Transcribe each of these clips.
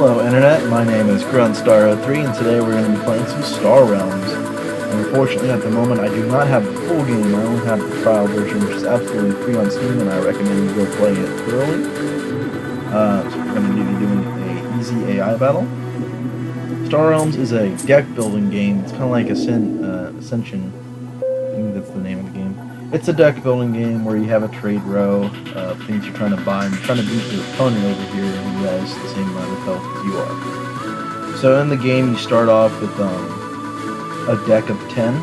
Hello Internet, my name is Gruntstar03 and today we're going to be playing some Star Realms. And unfortunately at the moment I do not have the full game, I only have the trial version which is absolutely free on Steam and I recommend you go play it thoroughly. So we're going to be doing an easy AI battle. Star Realms is a deck building game, it's kind of like Ascension, I think that's the name of the game. It's a deck building game where you have a trade row of things you're trying to buy and you're trying to beat your opponent over here who has the same amount of health as you are. So in the game you start off with a deck of 10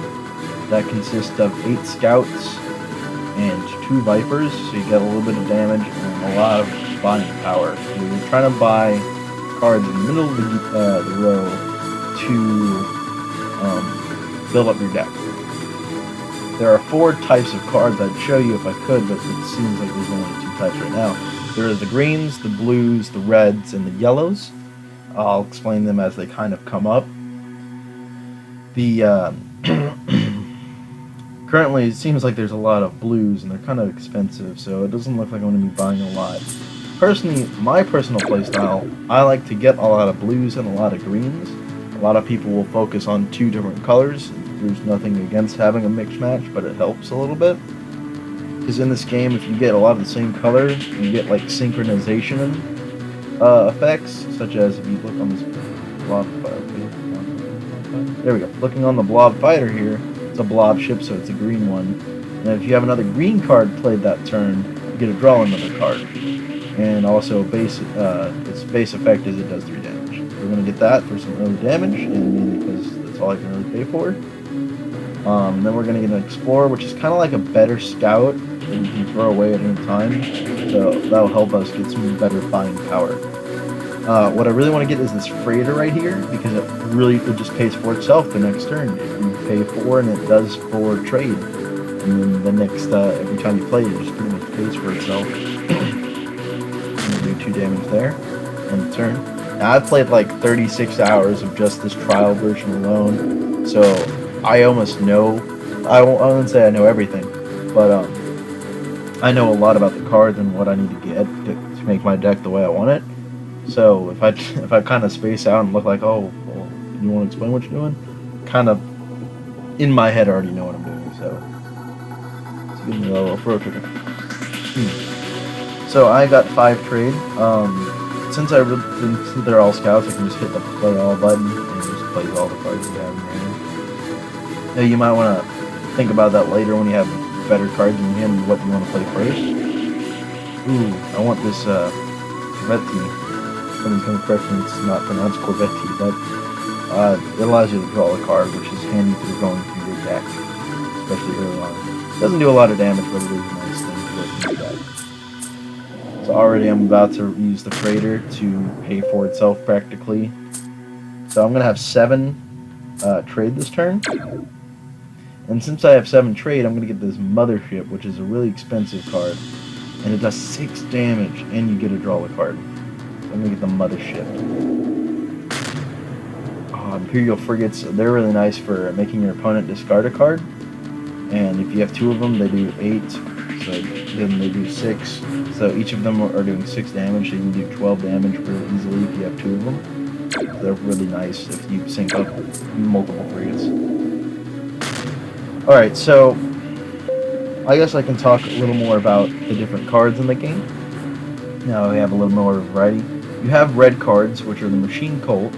that consists of 8 scouts and 2 vipers, so you get a little bit of damage and a lot of buying power. So you're trying to buy cards in the middle of the row to build up your deck. There are 4 types of cards I'd show you if I could, but it seems like there's only 2 types right now. There are the greens, the blues, the reds, and the yellows. I'll explain them as they kind of come up. Currently it seems like there's a lot of blues and they're kind of expensive, so it doesn't look like I'm going to be buying a lot. Personally, my personal playstyle, I like to get a lot of blues and a lot of greens. A lot of people will focus on 2 different colors. There's nothing against having a mixed match, but it helps a little bit. Because in this game, if you get a lot of the same color, you get like synchronization effects, such as if you look on this blob fighter. There we go. Looking on the blob fighter here, it's a blob ship, so it's a green one. And if you have another green card played that turn, you get to draw another card. And also its base effect is it does 3 damage. We're going to get that for some early damage, and mainly because that's all I can really pay for. And then we're going to get an Explorer, which is kind of like a better scout that you can throw away at any time. So that'll help us get some better buying power. What I really want to get is this freighter right here, because it just pays for itself the next turn. You pay 4 and it does 4 trade. And then the next, every time you play it just pretty much pays for itself. And do 2 damage there on the turn. Now I've played like 36 hours of just this trial version alone, so I almost know, I wouldn't say I know everything, but I know a lot about the cards and what I need to get to make my deck the way I want it. So if I kind of space out and look like, oh, well, you want to explain what you're doing? Kind of, in my head I already know what I'm doing, so let's give me a little approach here. So I got 5 trade. Since they're all scouts, I can just hit the play all button and it just plays all the cards you have in your hand. Now you might want to think about that later when you have better cards in your hand, what you want to play first. Ooh, I want this Corvette. Someone's going to correct me, it's not pronounced Corvette, but it allows you to draw a card, which is handy for going through your deck, especially early on. It doesn't do a lot of damage, but it is a nice thing to go through your deck. So already I'm about to use the freighter to pay for itself practically. So I'm going to have 7 trade this turn. And since I have 7 trade, I'm going to get this Mothership, which is a really expensive card. And it does 6 damage, and you get to draw a card. So I'm going to get the Mothership. Imperial Frigates, they're really nice for making your opponent discard a card. And if you have 2 of them, they do 8. So then they do 6. So each of them are doing 6 damage, so you can do 12 damage really easily if you have 2 of them. So they're really nice if you sync up multiple frigates. Alright, so I guess I can talk a little more about the different cards in the game. Now we have a little more variety. You have red cards, which are the Machine Colt.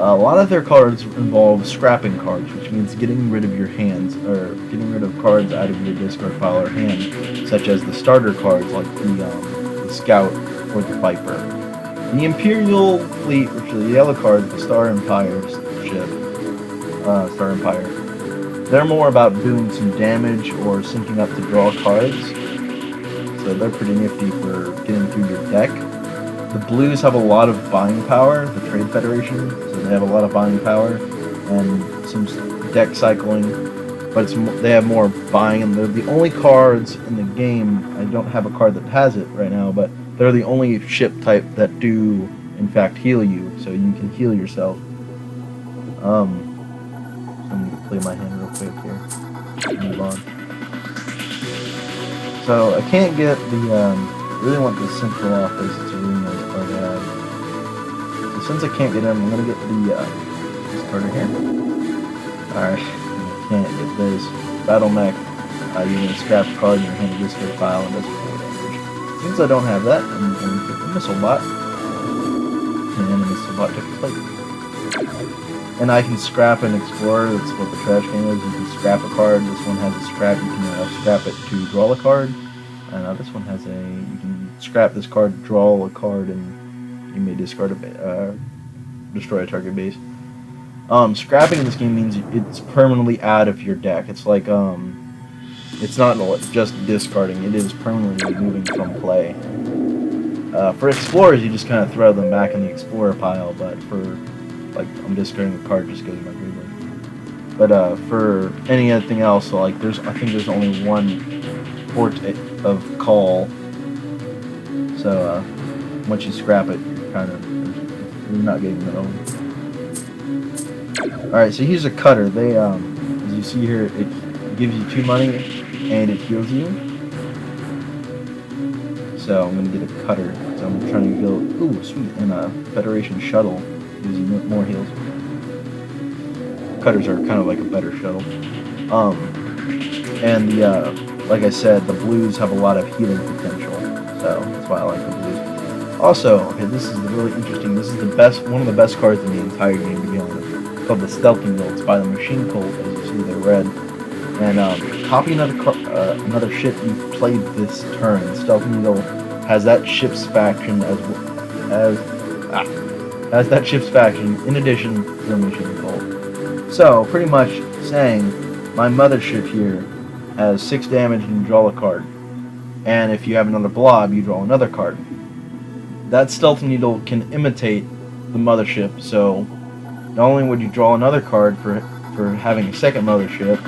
A lot of their cards involve scrapping cards, which means getting rid of your hands, or getting rid of cards out of your discard pile or hand, such as the starter cards like the Scout or the Viper. The Imperial Fleet, which are the yellow cards, the Star Empire ship, Star Empire, they're more about doing some damage or syncing up to draw cards, so they're pretty nifty for getting through your deck. The blues have a lot of buying power, the Trade Federation, so they have a lot of buying power and some deck cycling, but they have more buying, and they're the only cards in the game, I don't have a card that has it right now, but they're the only ship type that do, in fact, heal you, so you can heal yourself. So I'm going to play my hand real quick here, move on. So I can't get the, I really want the central office, it's a really nice card to have. since I can't get in, I'm gonna get the starter here. Alright, I can't get this. Battle mech. You're gonna scrap a card in your hand, discard file, and does 4 damage. Since I don't have that, I'm going to get the missile bot. And the missile bot took its place. And I can scrap an explorer. That's what the trash can is. You can scrap a card. This one has a scrap. You can scrap it to draw a card. And this one has a. You can scrap this card, draw a card, and you may discard a destroy a target base. Scrapping in this game means it's permanently out of your deck. It's like it's not just discarding. It is permanently removing from play. For explorers, you just kind of throw them back in the explorer pile. But for like I'm discarding the card, just goes in my graveyard. But for anything else, so like I think there's only one port of call. So once you scrap it, you're not getting it over. Alright, so here's a cutter. They as you see here, it gives you 2 money and it heals you. So I'm gonna get a cutter. So I'm trying to build sweet, and a Federation shuttle gives you more heals. Cutters are kind of like a better shuttle. And the like I said, the blues have a lot of healing potential. So that's why I like the blues. Also, okay, this is really interesting. This is one of the best cards in the entire game, to be honest. It's called the Stealthy Needle. It's by the Machine Cult, as you see, they're red. And copy another ship you played this turn. Stealthy Needle has that ship's faction has that ship's faction in addition to the Machine Cult. So pretty much saying my mothership here has 6 damage and you draw a card. And if you have another blob, you draw another card. That Stealthy Needle can imitate the mothership, so not only would you draw another card for having a second mothership,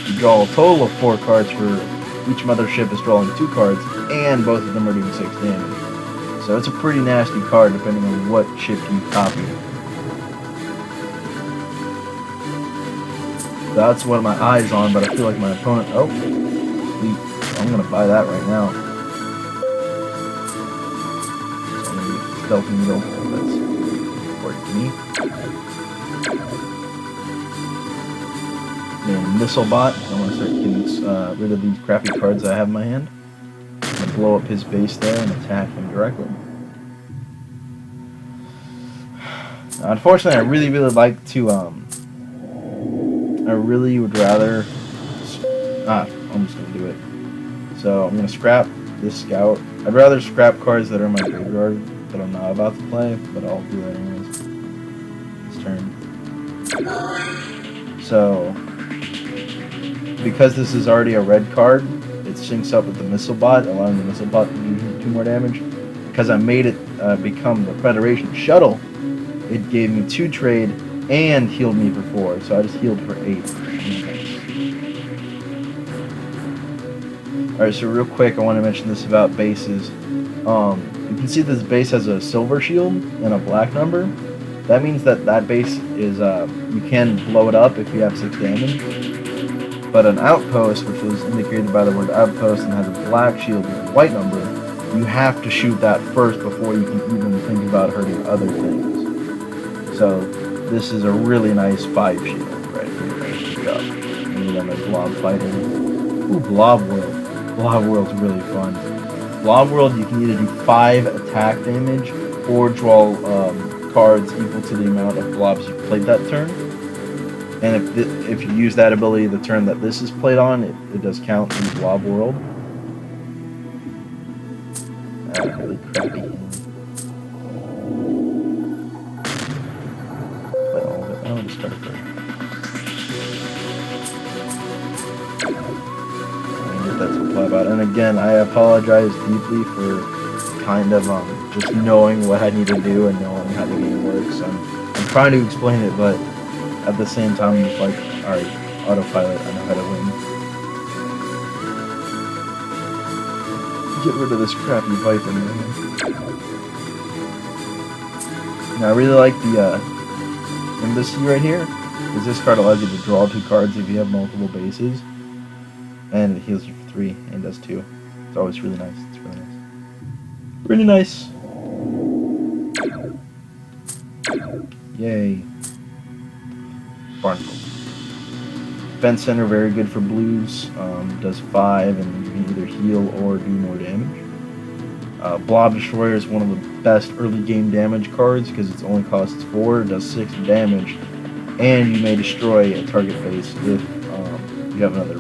you draw a total of 4 cards for each mothership is drawing 2 cards, and both of them are doing 6 damage. So it's a pretty nasty card depending on what ship you copy. That's what my eye's on, but I feel like my opponent... Oh, sweet. I'm gonna buy that right now. So I'm gonna get the Stealthy Needle. That's important to me. And Missile Bot. I want to start getting rid of these crappy cards I have in my hand. I'm gonna blow up his base there and attack him directly. Unfortunately, I really like to I really would rather... I'm just going to do it. So I'm going to scrap this scout. I'd rather scrap cards that are in my graveyard that I'm not about to play, but I'll do that anyways. This turn. So, because this is already a red card, it syncs up with the Missile Bot, allowing the Missile Bot to do 2 more damage. Because I made it become the Federation shuttle, it gave me 2 trade and healed me for 4, so I just healed for 8. Alright, so real quick, I want to mention this about bases. You can see this base has a silver shield and a black number. That means that base is, you can blow it up if you have 6 damage. But an outpost, which is indicated by the word outpost and has a black shield with a white number, you have to shoot that first before you can even think about hurting other things. So, this is a really nice 5 shield right here. And then a blob fighter. Ooh, Blob World. Blob World's really fun. Blob World, you can either do 5 attack damage or draw cards equal to the amount of blobs you played that turn. And if you use that ability the turn that this is played on, it does count in Blob World. Really crappy hand. Play all of it. I'll just start first. That's what play about. And again, I apologize deeply for kind of just knowing what I need to do and knowing how the game works. I'm trying to explain it, but at the same time, I'm just like, alright, autopilot, I know how to win. Get rid of this crappy Viper, man. Now, I really like the Embassy right here, because this card allows you to draw 2 cards if you have multiple bases. And it heals you for 3 and does 2. It's always really nice. It's really nice. Really nice. Yay. Barnacle. Defense Center, very good for blues. Does 5 and you can either heal or do more damage. Blob Destroyer is one of the best early game damage cards because it only costs 4, does 6 damage, and you may destroy a target base if you have another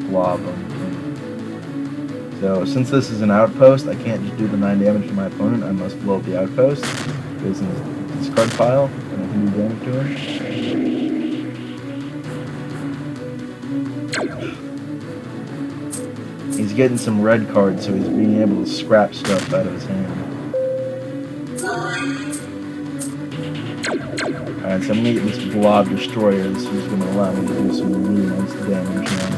blob on your team. So since this is an outpost, I can't just do the 9 damage to my opponent. I must blow up the outpost. It goes in his discard pile, and I can do damage to him. He's getting some red cards, so he's being able to scrap stuff out of his hand. Alright, so I'm gonna get this Blob Destroyer. This is gonna allow me to do some really nice damage now.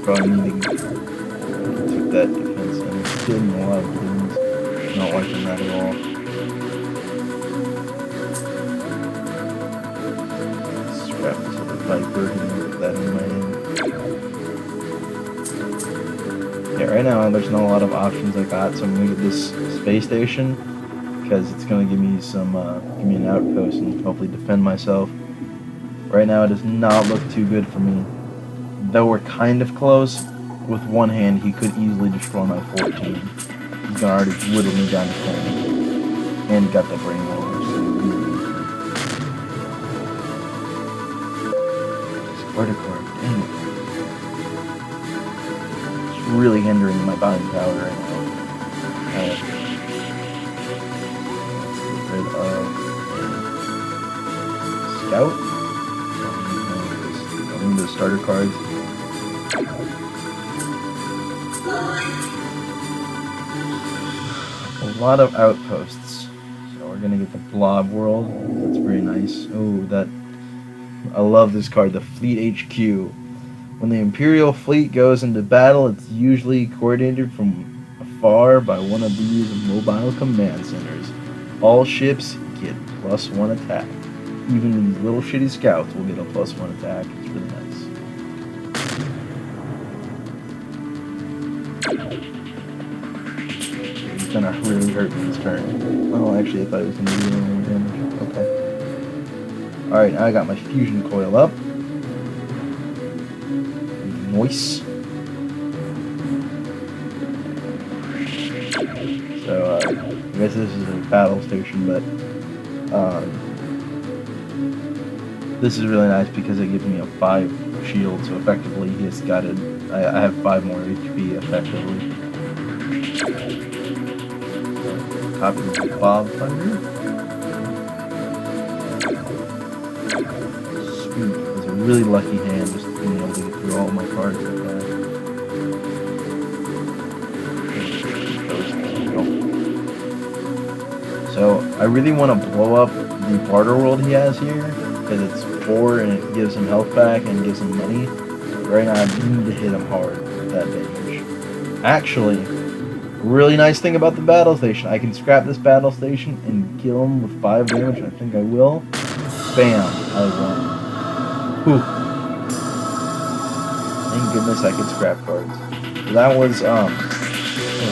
Probably need to take that defense and it's getting a lot of things. Not liking that at all. Scrap this other Viper and put that in my hand. Yeah, right now there's not a lot of options I got, so I'm gonna get this space station because it's gonna give me some, give me an outpost and hopefully defend myself. Right now it does not look too good for me. Though we're kind of close, with one hand he could easily destroy my 14. He's gonna already whittle me down to 10. And got the brain roller, so discard a card, dang it. It's really hindering my buying power right now. Let's get rid of Scout. I need the starter cards. A lot of outposts. So we're gonna get the Blob World. That's very nice. Oh, I love this card, the Fleet HQ. When the Imperial fleet goes into battle, it's usually coordinated from afar by one of these mobile command centers. All ships get +1 attack. Even these little shitty scouts will get a +1 attack. It's really nice. He's gonna really hurt me this turn. Oh, actually, I thought he was gonna do more damage. Okay. Alright, now I got my fusion coil up. Nice. So, I guess this is a battle station, but this is really nice because it gives me a 5 shield, so effectively he has got it. I have 5 more HP effectively. Copy the Bob Thunder. Sweet. It's a really lucky hand just being able to get through all my cards like that. So I really want to blow up the barter world he has here because it's 4 and it gives him health back and gives him money. Right now I need to hit him hard with that damage. Actually, really nice thing about the battle station, I can scrap this battle station and kill him with 5 damage. I think I will. Bam! I won. Whew. Thank goodness I could scrap cards. So that was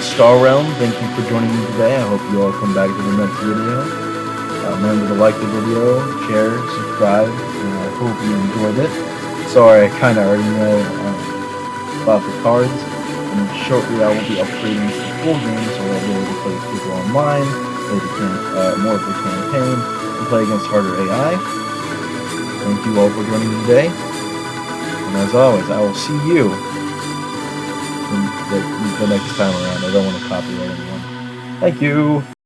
Star Realm. Thank you for joining me today. I hope you all come back to the next video. Remember to like the video, share, subscribe, and I hope you enjoyed it. Sorry, I kind of already know about the cards. And shortly I will be upgrading to the full game, so I'll be able to play people online, play more of the campaign, and play against harder AI. Thank you all for joining me today. And as always, I will see you the next time around. I don't want to copyright anyone. Thank you!